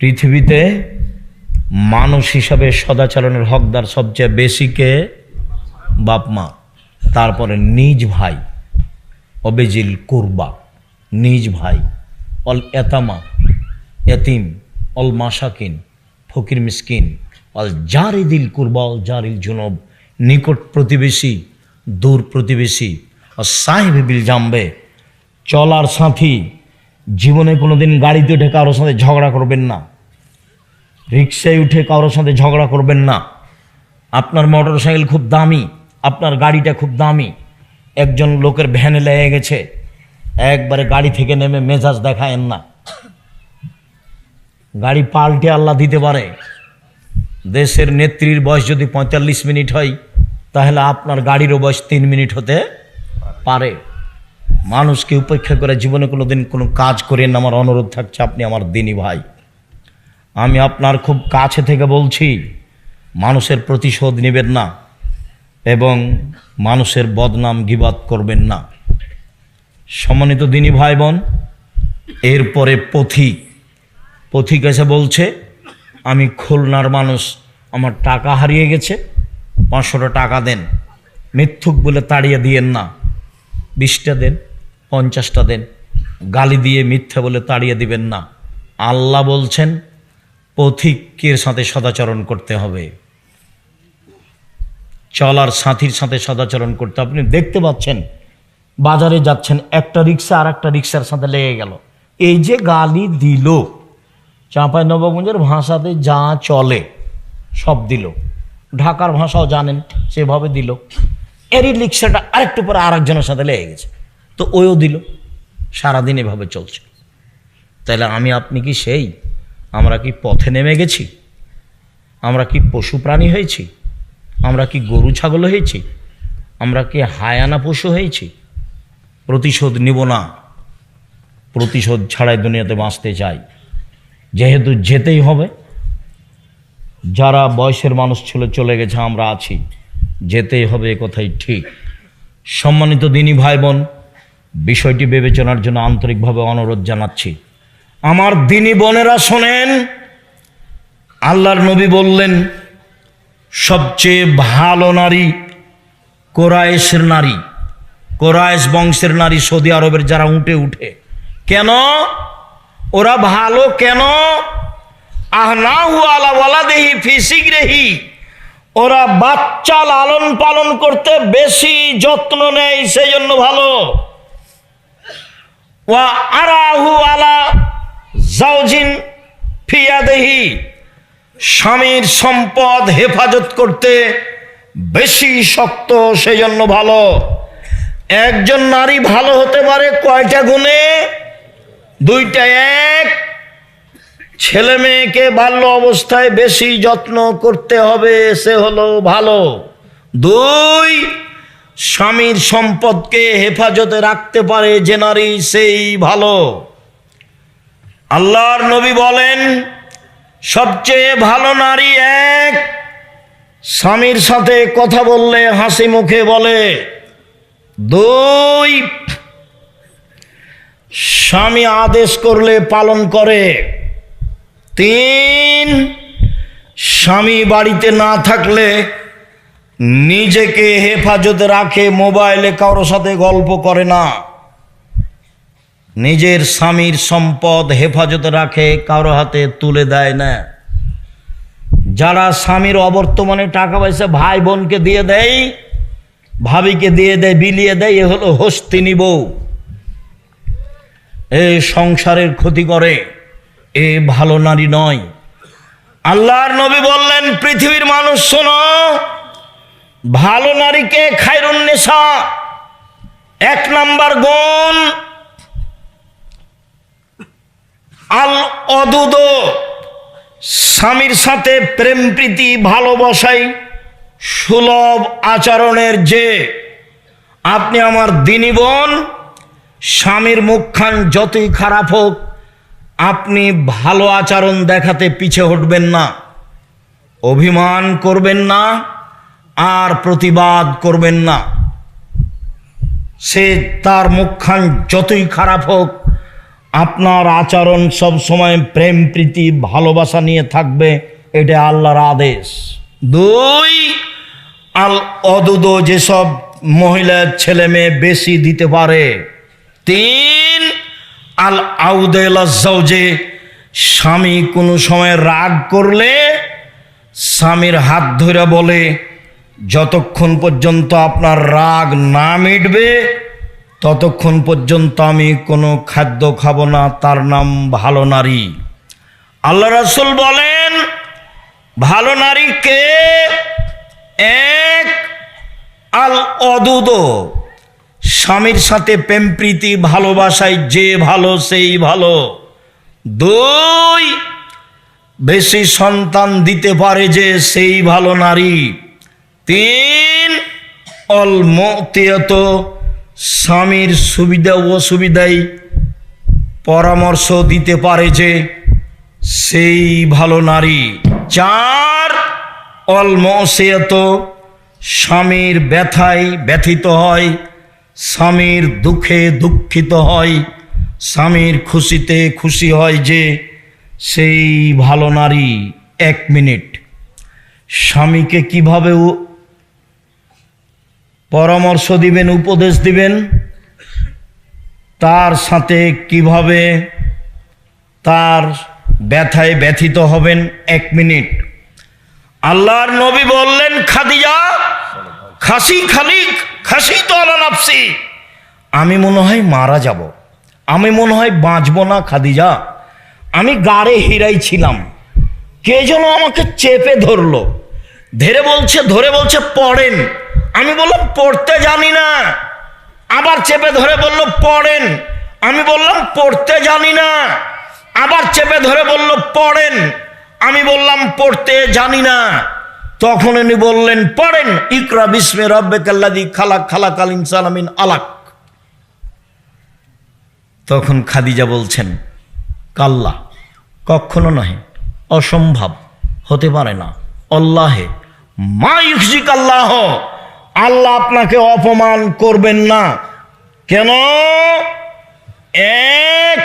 পৃথিবীতে মানুষ হিসাবে সদাচরণের হকদার সবচেয়ে বেশি কে? বাপ মা, তারপরে নিজ ভাই, অবেজিল কুরবা, নিজ ভাই, অল এতামা, এতিম, অল মাসাকিন, ফকির মিসকিন, অল জারিদিল কুরবা, অল জারিল জুনব, নিকট প্রতিবেশী, দূর প্রতিবেশী, অ সাহেবিল জাম্বে, চলার সাথী। জীবনে কোনোদিন গাড়িতে উঠে কারোর সাথে ঝগড়া করবেন না, রিক্সায় উঠে কারোর সাথে ঝগড়া করবেন না। আপনার মোটর সাইকেল খুব দামি, আপনার গাড়িটা খুব দামি, একজন লোকের ভ্যানে লেগে গেছে, একবারে গাড়ি থেকে নেমে মেজাজ দেখায়েন না। গাড়ি পাল্টে আল্লাহ দিতে পারে। দেশের নেত্রীর বয়স যদি 45 মিনিট হয়, তাহলে আপনার গাড়িরও বয়স 3 মিনিট হতে পারে। মানুষকে উপেক্ষা করে জীবনে কোনোদিন কোনো কাজ করেন। আমার অনুরোধ থাকছে, আপনি আমার দিনী ভাই, আমি আপনার খুব কাছে থেকে বলছি, মানুষের প্রতিশোধ নেবেন না এবং মানুষের বদনাম গীবাত করবেন না। সম্মানিত দিনী ভাই বোন, এরপরে পথিক এসে বলছে, আমি খুলনার মানুষ, আমার টাকা হারিয়ে গেছে, 500 টাকা দেন। মিথ্যুক বলে তাড়িয়ে দিয়েন না, 20টা দেন, 50টা দেন। গালি দিয়ে মিথ্যা বলে তাড়িয়ে দিবেন না। আল্লাহ বলছেন পথিকের সাথে সদাচরণ করতে হবে, চলার সাথীর সাথে সদাচরণ করতে। আপনি দেখতে পাচ্ছেন বাজারে যাচ্ছেন, একটা রিক্সা আর একটা রিক্সার সাথে লেগে গেল, এই যে গালি দিল, চাঁপাইনবাবগঞ্জের ভাষাতে যা চলে সব দিল, ঢাকার ভাষাও জানেন সেভাবে দিল। এরই রিক্সাটা আরেকটু পরে আরেকজনের সাথে লেগে গেছে, তো ওও দিল। সারাদিন এভাবে চলছে। তাহলে আমি আপনি কি সেই? আমরা কি পথে নেমে গেছি? আমরা কি পশু প্রাণী হয়েছি? আমরা কি গরু ছাগল হয়েছি? আমরা কি হায়ানা পশু হয়েছি? প্রতিশোধ নিব না, প্রতিশোধ ছাড়াই দুনিয়াতে বাঁচতে চাই। যেহেতু যেতেই হবে, যারা বয়সের মানুষ ছিল চলে গেছে, আমরা আছি, যেতেই হবে, এ কথাই ঠিক। সম্মানিত দিনী ভাই বোন, বিষয়টি বিবেচনার জন্য আন্তরিকভাবে অনুরোধ জানাচ্ছি। আমার দিনী বোনেরা শোনেন, আল্লাহর নবী বললেন সবচেয়ে ভালো নারী কোরাইশের নারী, কোরাইশ বংশের নারী, সৌদি আরবের যারা উঠে উঠে। কেন ওরা ভালো? কেন? আহনাহু আলা ওয়ালাদিহি ফি সিগরিহি, ওরা বাচ্চা লালন পালন করতে বেশি যত্ন নেয়, সেই জন্য ভালো। ওয়া আরাহু আলা জাওজিন ফি ইয়াদিহি, স্বামীর সম্পদ হেফাজত করতে বেশি শক্ত, সেই জন্য ভালো। একজন নারী ভালো হতে পারে কয়টা গুণে? 2টা। এক, ছেলে মেয়েকে বাল্য অবস্থায় বেশি যত্ন করতে হবে, সে হলো ভালো। 2, স্বামীর সম্পদকে হেফাজতে রাখতে পারে যে নারী, সেই ভালো। আল্লাহর নবী বলেন সবচেয়ে ভালো নারী 1, স্বামীর সাথে কথা বললে হাসি মুখে বলে। 2, স্বামী আদেশ করলে পালন করে। 3, স্বামী বাড়িতে না থাকলে নিজেকে হেফাজতে রাখে, মোবাইলে কারোর সাথে গল্প করে না, নিজের স্বামীর সম্পদ হেফাজতে রাখে, কারো হাতে তুলে দেয় না। যারা স্বামীর অবর্তমানে টাকা পয়সা ভাই বোনকে দিয়ে দেয়, ভাবিকে দিয়ে দেয়, বিলিয়ে দেয়, এ হলো হস্তিনী বউ, এ সংসারের ক্ষতি করে, এ ভালো নারী নয়। আল্লাহর নবী বললেন পৃথিবীর মানুষ শোনো, ভালো নারীকে খায়রুন নিসা, 1 নাম্বার গুণ আল অদুদ, স্বামীর সাথে প্রেম প্রীতি ভালোবাসাই সুলভ আচরণের। যে আপনি আমার দিনী বোন, স্বামীর মুখখান যতই খারাপ হোক, আপনি ভালো আচরণ দেখাতে পিছে হটবেন না, অভিমান করবেন না, আর প্রতিবাদ করবেন না। সে তার মুখখান যতই খারাপ হোক, আপনার আচরণ সব সময় প্রেম প্রীতি ভালোবাসা নিয়ে থাকবে, এটা আল্লাহর আদেশ। 2, আল অদুদ, যেসব মহিলার ছেলে মেয়ে বেশি দিতে পারে। 3, আল আউদেলাজ্জাউজে, স্বামী কোনো সময় রাগ করলে স্বামীর হাত ধরে বলে, যতক্ষণ পর্যন্ত আপনার রাগ না মিটবে ততক্ষণ পর্যন্ত আমি কোনো খাদ্য খাবো না, তার নাম ভালো নারী। আল্লাহ রাসূল বলেন, ভালো নারী কে? 1, আল অদুদ, স্বামীর সাথে প্রেম প্রীতি ভালোবাসায় যে ভালো সেই ভালো। 2, বেশি সন্তান দিতে পারে যে সেই ভালো নারী। 3, অল মুতিয়াত, স্বামীর সুবিধা অসুবিধায় পরামর্শ দিতে পারে যে সেই ভালো নারী। 4, অল মুসিয়াত, স্বামীর ব্যথায় ব্যথিত হয়, স্বামীর দুঃখে দুঃখিত হয়, স্বামীর খুশিতে খুশি হয় যে সেই ভালো নারী। 1 মিনিট, স্বামীকে কিভাবে পরামর্শ দিবেন, উপদেশ দিবেন, তার সাথে কিভাবে তার ব্যথায় ব্যথিত হবেন। 1 মিনিট। আল্লাহর নবী বললেন, খাদিজা খাসি তো আলা নাফসি, আমি মনে হয় মারা যাব, আমি মনে হয় বাঁচব না খাদিজা, আমি গাড়ে হিরাই ছিলাম, কে যেন আমাকে চেপে ধরলো, ধরে বলছে পড়েন। আমি বললাম পড়তে জানি না। আবার চেপে ধরে বলল পড়েন। আমি বললাম পড়তে জানি না। আবার চেপে ধরে বলল পড়েন। আমি বললাম পড়তে জানি না। তখন উনি বললেন পড়েন, ইকরা বিস্মি রাব্বিকাল্লাযী খালাক, খালাকাল ইনসানা মিন আলাক। তখন খাদিজা বলছেন, কাল্লা, কখনো নহে, অসম্ভব, হতে পারে না, আল্লাহে মা ইউখজিক আল্লাহ, আল্লাহ আপনাকে অপমান করবেন না। কেন? 1,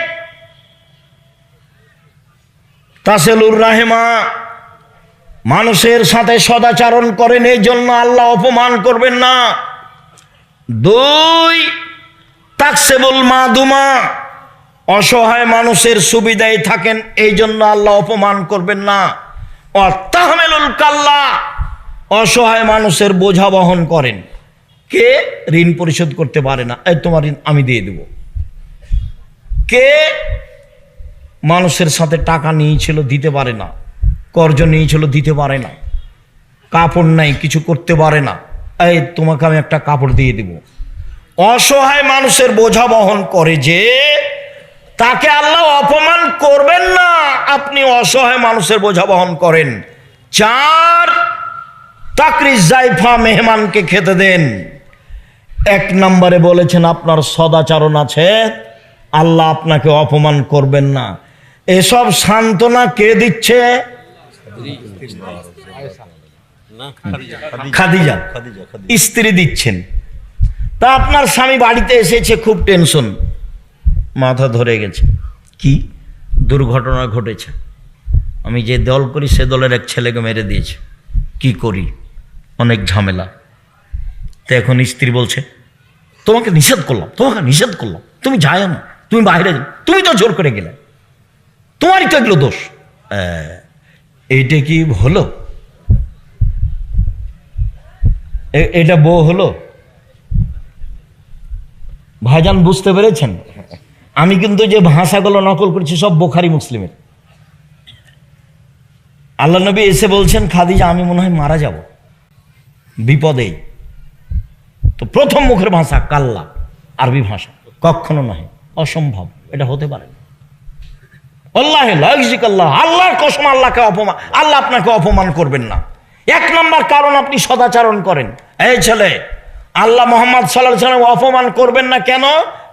তাসেলুর রাহেমা, মানুষের সাথে সদাচরণ করেন, এই জন্য আল্লাহ অপমান করবেন না। 2, তাকসেবুল মাদুমা, অসহায় মানুষের সুবিধায় থাকেন, এই জন্য আল্লাহ অপমান করবেন না। তাহমেলুল কাল্লা, অসহায় মানুষের বোঝা বহন করেন। কে ঋণ পরিশোধ করতে পারে না, এই তোমার ঋণ আমি দিয়ে দেব। কে মানুষের সাথে টাকা নিয়েছিল, দিতে পারে না, কর্জ নিয়েছিল, দিতে পারে না, কাপড় নাই, কিছু করতে পারে না, এই তোমাকে আমি একটা কাপড় দিয়ে দেব। অসহায় মানুষের বোঝা বহন করে যে, তাকে আল্লাহ অপমান করবেন না, আপনি অসহায় মানুষের বোঝা বহন করেন। 4, তাকরিজ জাইফা, মেহমানকে খেতে দেন। 1 নম্বরে বলেছেন আপনার সদাচরণ আছে, আল্লাহ আপনাকে অপমান করবেন না। এসব সান্ত্বনা কে দিচ্ছে? খাদিজা স্ত্রী দিচ্ছেন। তা আপনার স্বামী বাড়িতে এসেছে, খুব টেনশন, মাথা ধরে গেছে, কি দুর্ঘটনা ঘটেছে, আমি যে দল করি সে দলের এক ছেলেকে মেরে দিয়েছে, কি করি, অনেক ঝামেলা। তো এখন স্ত্রী বলছে, তোমাকে নিষেধ করলাম, তুমি যাও না, তুমি বাইরে যাও, তুমি তো জোর করে গেলে, তোমারই তো এগুলো দোষ। এইটা কি হলো? এটা বউ হলো? ভাইজান বুঝতে পেরেছেন? আমি কিন্তু যে ভাষাগুলো নকল করছি সব বুখারী মুসলিমের। আল্লাহ নবী এসে বলছেন, খাদিজা আমি মনে হয় মারা যাব, বিপদে। তো প্রথম মুখের ভাষা কাল্লা, আরবি ভাষা, কখনো নয়, অসম্ভব, এটা হতে পারে না। আল্লাহ আল্লাহর কসম, আল্লাহকে অপমান, আল্লাহ আপনাকে অপমান করবেন না। 1 নম্বর কারণ, আপনি সদাচরণ করেন। এই ছেলে, আল্লাহ মুহাম্মদ সাল্লাল্লাহু আলাইহি ওয়াসাল্লাম অপমান করবেন না কেন?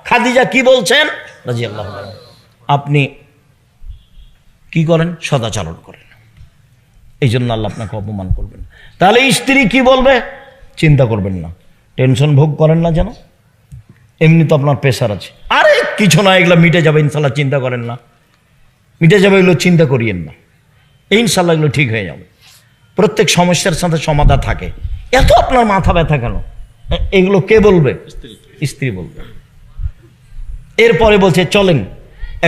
খাদিজা কি বলছেন রাদিয়াল্লাহু আনহা, আপনি কি করেন? সদাচরণ করেন, এই জন্য আল্লাহ আপনাকে অপমান করবেন। তাহলে স্ত্রী কি বলবে চিন্তা করবেন না, টেনশন ভোগ করেন না যেন, এমনি তো আপনার প্রেশার আছে। আরে কিছু না, এগুলো মিটে যাবে ইনশাল্লাহ, চিন্তা করেন না, মিটে যাবে, এগুলো চিন্তা করিয়েন না, ইনশাল্লাহ এগুলো ঠিক হয়ে যাবে। প্রত্যেক সমস্যার সাথে সমাধান থাকে। এত আপনার মাথা ব্যথা কেন? এগুলো কে বলবে? স্ত্রী বলবে। এরপরে বলছে চলেন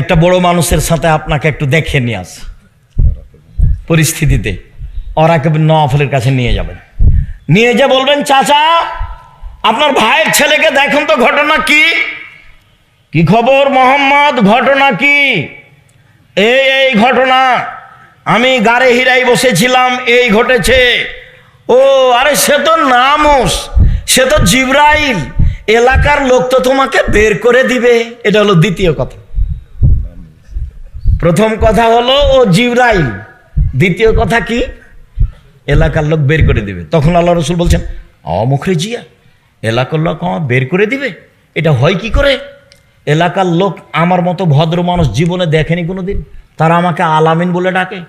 একটা বড় মানুষের সাথে আপনাকে একটু দেখে নিয়ে আস পরিস্থিতিতে। ওরাকে নওয়াফলের কাছে নিয়ে যাবেন, নিয়ে যা বলবেন চাচা আপনার ভাইয়ের ছেলেকে দেখুন তো, ঘটনা কি, কি খবর মোহাম্মদ, ঘটনা কি? এই ঘটনা, আমি গাড়ি হিরাই বসেছিলাম, এই ঘটেছে। ও আরে সে তো নামুস, সে তো জিবরাইল, এলাকার লোক তো তোমাকে বের করে দিবে। এটা হলো দ্বিতীয় কথা। প্রথম কথা হলো ও জিবরাইল, দ্বিতীয় কথা কি? এলাকার লোক বের করে দিবে। তখন আল্লাহ রসুল বলছেন মুখরে জিয়া, এলাকার লোক আমার বের করে দিবে, এটা হয় কি করে? এলাকার লোক আমার মতো ভদ্র মানুষ জীবনে দেখেনি কোনোদিন, তারা আমাকে আলামিন বলে ডাকে।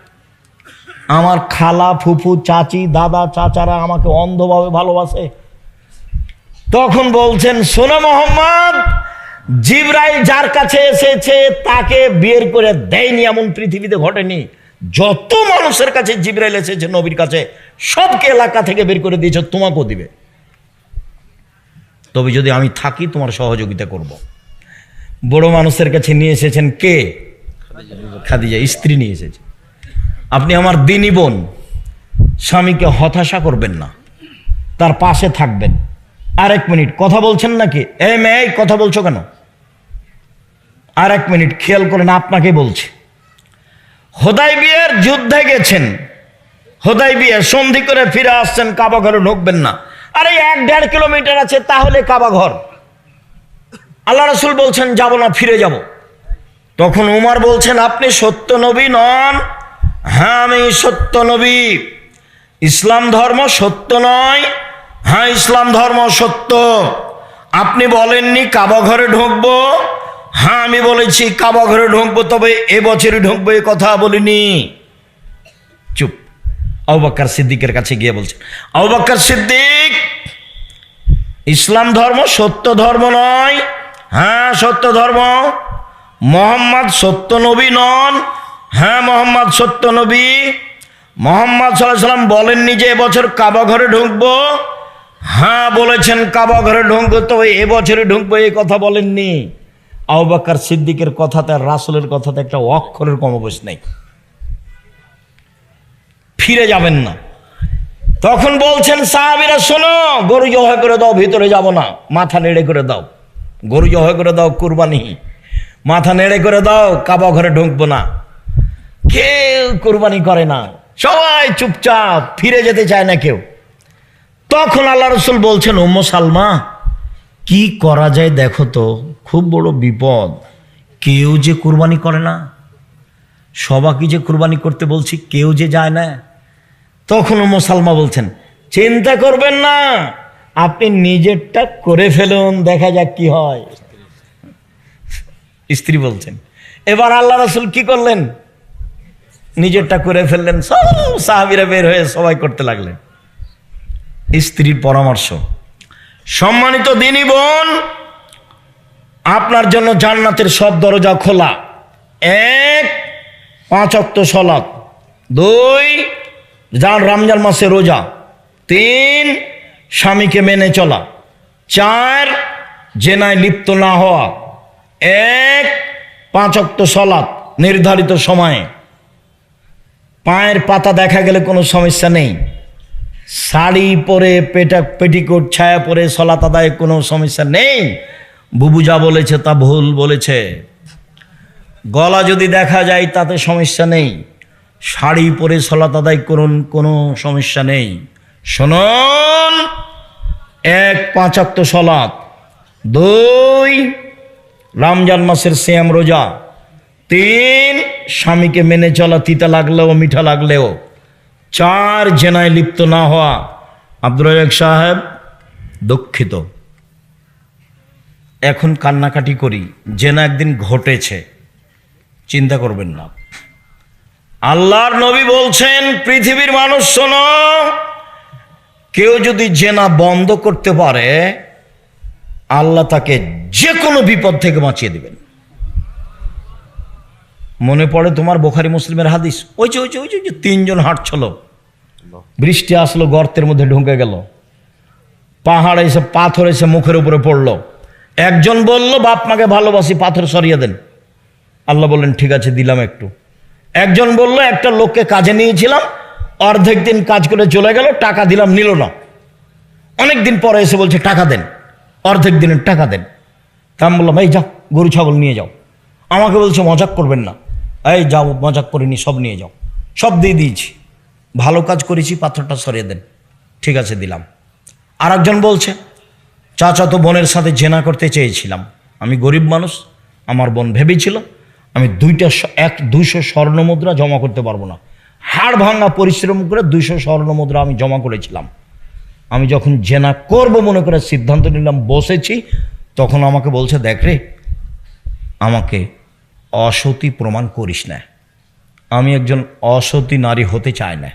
আমার খালা ফুফু চাচি দাদা চাচারা আমাকে অন্ধভাবে ভালোবাসে। তখন বলছেন শোনো মোহাম্মদ, জিবরাইল যার কাছে এসেছে তাকে বের করে দেয়নি এমন পৃথিবীতে ঘটেনি। যত মানুষের কাছে জিবরাইল এসেছে নবীর কাছে, সবকে এলাকা থেকে বের করে দিয়েছে, তোমাকেও দিবে। তবে যদি আমি থাকি তোমার সহযোগিতা করব। বড় মানুষের কাছে নিয়ে এসেছেন কে? খাদিজা, স্ত্রী নিয়ে এসেছে। আপনি আমার দিনী বোন, স্বামীকে হতাশা করবেন না, তার পাশে থাকবেন। আর এক মিনিট, কথা বলছেন নাকি? এই মেয়ে কথা বলছো কেন? আর এক মিনিট খেয়াল করেন, আপনাকে বলছি। হুদায়বিয়ার যুদ্ধে গেছেন, হুদায়বিয়া সন্ধি করে ফিরে আসছেন, কাবা ঘরে ঢুকবেন না। আরে 1-1.5 কিলোমিটার আছে, তাহলে কাবা ঘর। আল্লাহ রসুল বলছেন যাব না, ফিরে যাব। তখন উমর বলছেন আপনি সত্য নবী নন? হ্যাঁ আমি সত্য নবী। ইসলাম ধর্ম সত্য নয়? হ্যাঁ ইসলাম ধর্ম সত্য। আপনি বলেননি কাবা ঘরে ঢুকবো? হ্যাঁ আমি বলেছি কাবা ঘরে ঢুকবো, তবে এবছরই ঢুকবো, এ কথা বলিনি। চুপ। আবু বকর সিদ্দিকের কাছে গিয়ে বলছেন, আবু বকর সিদ্দিক, ইসলাম ধর্ম সত্য ধর্ম নয়? হ্যাঁ সত্য ধর্ম। মোহাম্মদ সত্য নবী নন? হ্যাঁ মোহাম্মদ সত্য নবী। মোহাম্মদ সাল্লাল্লাহু আলাইহি সাল্লাম বলেননি যে এবছর কাবা ঘরে ঢুকবো? হ্যাঁ বলেছেন কাবা ঘরে ঢুকবো, তবে এবছরে ঢুকবো, এই কথা বলেননি। আবু বকর সিদ্দিকের কথাতে আর রাসূলের কথাতে একটা অক্ষরের কমবেশ নেই। ফিরে যাবেন না। তখন বলছেন সাহাবীরা শোনো, গরু জবাই করে দাও, ভিতরে যাব না, মাথা নেড়ে করে দাও। গরু জবাই করে দাও, কুরবানি, মাথা নেড়ে করে দাও, কাবা ঘরে ঢুকবো না। কেউ কুরবানি করে না, সবাই চুপচাপ, ফিরে যেতে চায় না কেউ। তখন আল্লাহ রসুল বলছেন উম্মু সালমা, কি করা যায় দেখো তো, খুব বড় বিপদ। কেউ যে কুরবানি করে না, সবাইকে যে কুরবানি করতে বলছি, কেউ যে যায় না। তখন উম্মু সালমা বলছেন চিন্তা করবেন না, আপনি নিজেরটা করে ফেলুন, দেখা যাক কি হয়। স্ত্রী বলছেন। এবার আল্লাহ রাসূল কি করলেন? নিজেরটা করে ফেললেন। সব সাহাবীরা বের হয়ে সবাই করতে লাগলেন। স্ত্রীর পরামর্শ। সম্মানিত দিনী বোন, আপনার জন্য জান্নাতের সব দরজা খোলা। 1, 5 ওয়াক্ত সালাত। 2, রমজান মাসে রোজা। 3, স্বামীকে মেনে চলা। 4, জেনায় লিপ্ত না হওয়া। 1, 5 ওয়াক্ত সালাত নির্ধারিত সময়ে। পায়ের পাতা দেখা গেলে কোনো সমস্যা নেই। শাড়ি পরে পেটিকোট ছায়া পরে সালাত আদায় কোনো সমস্যা নেই। বুবু যা বলেছে তা ভুল বলেছে। গলা যদি দেখা যায় তাতে সমস্যা নেই। শাড়ি পরে সালাত আদায় করুন, কোনো সমস্যা নেই। শুনুন, 1, 5 ওয়াক্ত সালাত। 2, রমজান মাসের সিয়াম রোজা। 3, স্বামীকে মেনে চলা, তিতা লাগলেও মিঠা লাগলেও। 4, জেনায় লিপ্ত না হওয়া। আব্দুর রাজ্জাক সাহেব, দুঃখিত, এখন কান্নাকাটি করি, জেনা একদিন ঘটেছে, চিন্তা করবেন না। আল্লাহর নবী বলছেন পৃথিবীর মানুষ শোনো, কেউ যদি জেনা বন্ধ করতে পারে আল্লাহ তাকে যে কোনো বিপদ থেকে বাঁচিয়ে দিবেন। মনে পড়ে তোমার বোখারি মুসলিমের হাদিস, ওই যে ওই যে ওই যে ওই যে তিনজন হাঁটছিল, বৃষ্টি আসলো, গর্তের মধ্যে ঢুকে গেল, পাহাড় এসে পাথর এসে মুখের উপরে পড়লো। একজন বলল বাপ মাকে ভালোবাসি, পাথর সরিয়ে দেন। আল্লাহ বললেন ঠিক আছে দিলাম একটু। একজন বলল একটা লোককে কাজে নিয়েছিলাম, অর্ধেক দিন কাজ করে চলে গেল, টাকা দিলাম নিল না। অনেক দিন পরে এসে বলছে টাকা দেন, অর্ধেক দিনের টাকা দেন। তা আমি বললাম এই যাও গরু ছাগল নিয়ে যাও। আমাকে বলছে মজাক করবেন না। এই যাও, মজাক করিনি, সব নিয়ে যাও। সব দিয়ে দিয়েছি, ভালো কাজ করেছি, পাথরটা সরিয়ে দেন। ঠিক আছে দিলাম। আর একজন বলছে চাচাতো বোনের সাথে জেনা করতে চেয়েছিলাম, আমি গরিব মানুষ, আমার বোন ভেবেছিল আমি 200 স্বর্ণ মুদ্রা জমা করতে পারবো না, হাড় ভাঙা পরিশ্রম করে 200 স্বর্ণ মুদ্রা আমি জমা করেছিলাম। আমি যখন জেনা করব মনে করে সিদ্ধান্ত নিলাম, বসেছি, তখন আমাকে বলছে দেখ রে, আমাকে অসতী প্রমাণ করিস না, আমি একজন অসতী নারী হতে চাই না।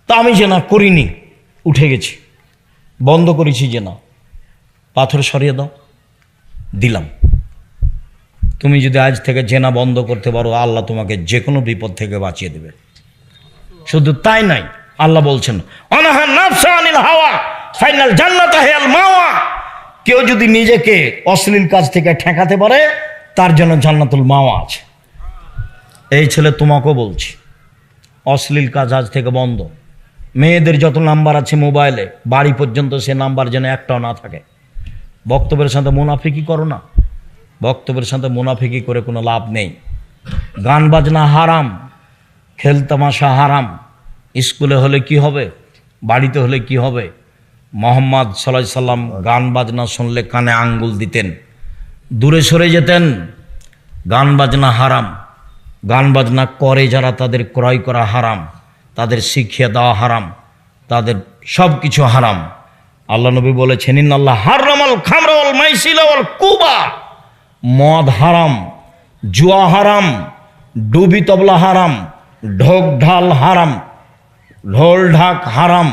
তা আমি জেনা করিনি, উঠে গেছি, বন্ধ করেছি জেনা, পাথর সরিয়ে দাও, দিলাম। তুমি যদি আজ থেকে জেনা বন্ধ করতে পারো, আল্লাহ তোমাকে যে কোনো বিপদ থেকে বাঁচিয়ে দেবে। শুধু তাই নাই, আল্লাহ বলছেন অনাহা নাফসা আনিল হাওয়া ফাইনাল জান্নাত হিয়াল মাওয়া, কেউ যদি নিজেকে অশ্লীল কাজ থেকে ঠেকাতে পারে তার জন্য জান্নাতুল মাওয়া আছে। এই ছেলে তোমাকেও বলছি, অশ্লীল কাজ আজ থেকে বন্ধ। মেয়েদের যত নাম্বার আছে মোবাইলে, বাড়ি পর্যন্ত সে নাম্বার যেন একটাও না থাকে। বক্তব্যের সাথে মুনাফিকি করো না, বক্তব্যের সাথে মুনাফিকি করে কোনো লাভ নেই। গান বাজনা হারাম, খেলতামাশা হারাম। স্কুলে হলে কি হবে, বাড়িতে হলে কি হবে? মোহাম্মদ সাল্লাল্লাহু আলাইহি সাল্লাম গান বাজনা শুনলে কানে আঙ্গুল দিতেন, দূরে সরে যেতেন। গান বাজনা হারাম, গান বাজনা করে যারা তাদের ক্রয় করা হারাম, তাদের শিখিয়ে দেওয়া হারাম, তাদের সব কিছু হারাম। আল্লাহ নবী বলেছেন ইন্নাল্লাহ হারামাল খামরা ওয়াল মাইসিরা ওয়াল কুবা, মদ হারাম, জুয়া হারাম, ডুবি তবলা হারাম, ঢোক ঢাল হারাম, ঢোল ঢাক হারাম,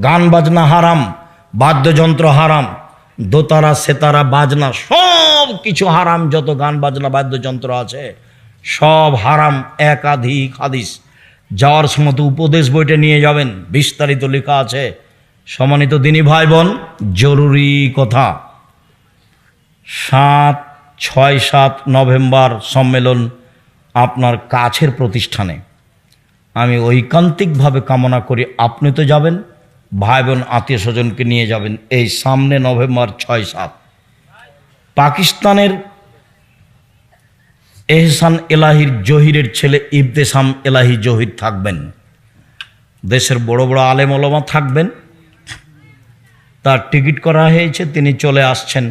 গান বাজনা হারাম, বাদ্যযন্ত্র হারাম, দোতারা সেতারা বাজনা সব কিছু হারাম। যত গান বাজনা বাদ্যযন্ত্র আছে সব হারাম। একাধিক হাদিস, যাওয়ার সময় তো উপদেশ বইটা নিয়ে যাবেন, বিস্তারিত লেখা আছে। সম্মানিত দিনী ভাই বোন, জরুরি কথা, 6-7 নভেম্বর সম্মেলন আপনার কাছের প্রতিষ্ঠানে। আমি ঐকান্তিকভাবে কামনা করি আপনি তো যাবেন, ভাই বোন আত্মীয় স্বজনকে নিয়ে যাবেন। এই সামনে নভেম্বর 6-7 পাকিস্তানের এহসান এলাহির জহিরের ছেলে ইবতেসাম এলাহি জহির থাকবেন। দেশের বড় বড় আলেম ওলামা থাকবেন। তার টিকিট করা হয়েছে, তিনি চলে আসছেন,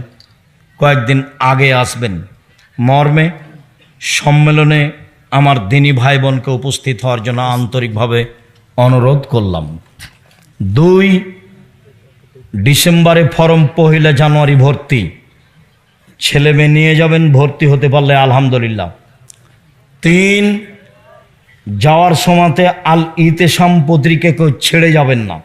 কয়েকদিন আগে আসবেন। মর্মে সম্মেলনে আমার দিনী ভাই বোনকে উপস্থিত হওয়ার জন্য আন্তরিকভাবে অনুরোধ করলাম। 2 ডিসেম্বরে ফরম, 1 জানুয়ারি ভর্তি। ছেলে মেয়ে নিয়ে যাবেন, ভর্তি হতে পারলে আলহামদুলিল্লাহ। 3 যাওয়ার সময়তে আল ইতেসাম পত্রিকা কেউ ছেড়ে যাবেন না।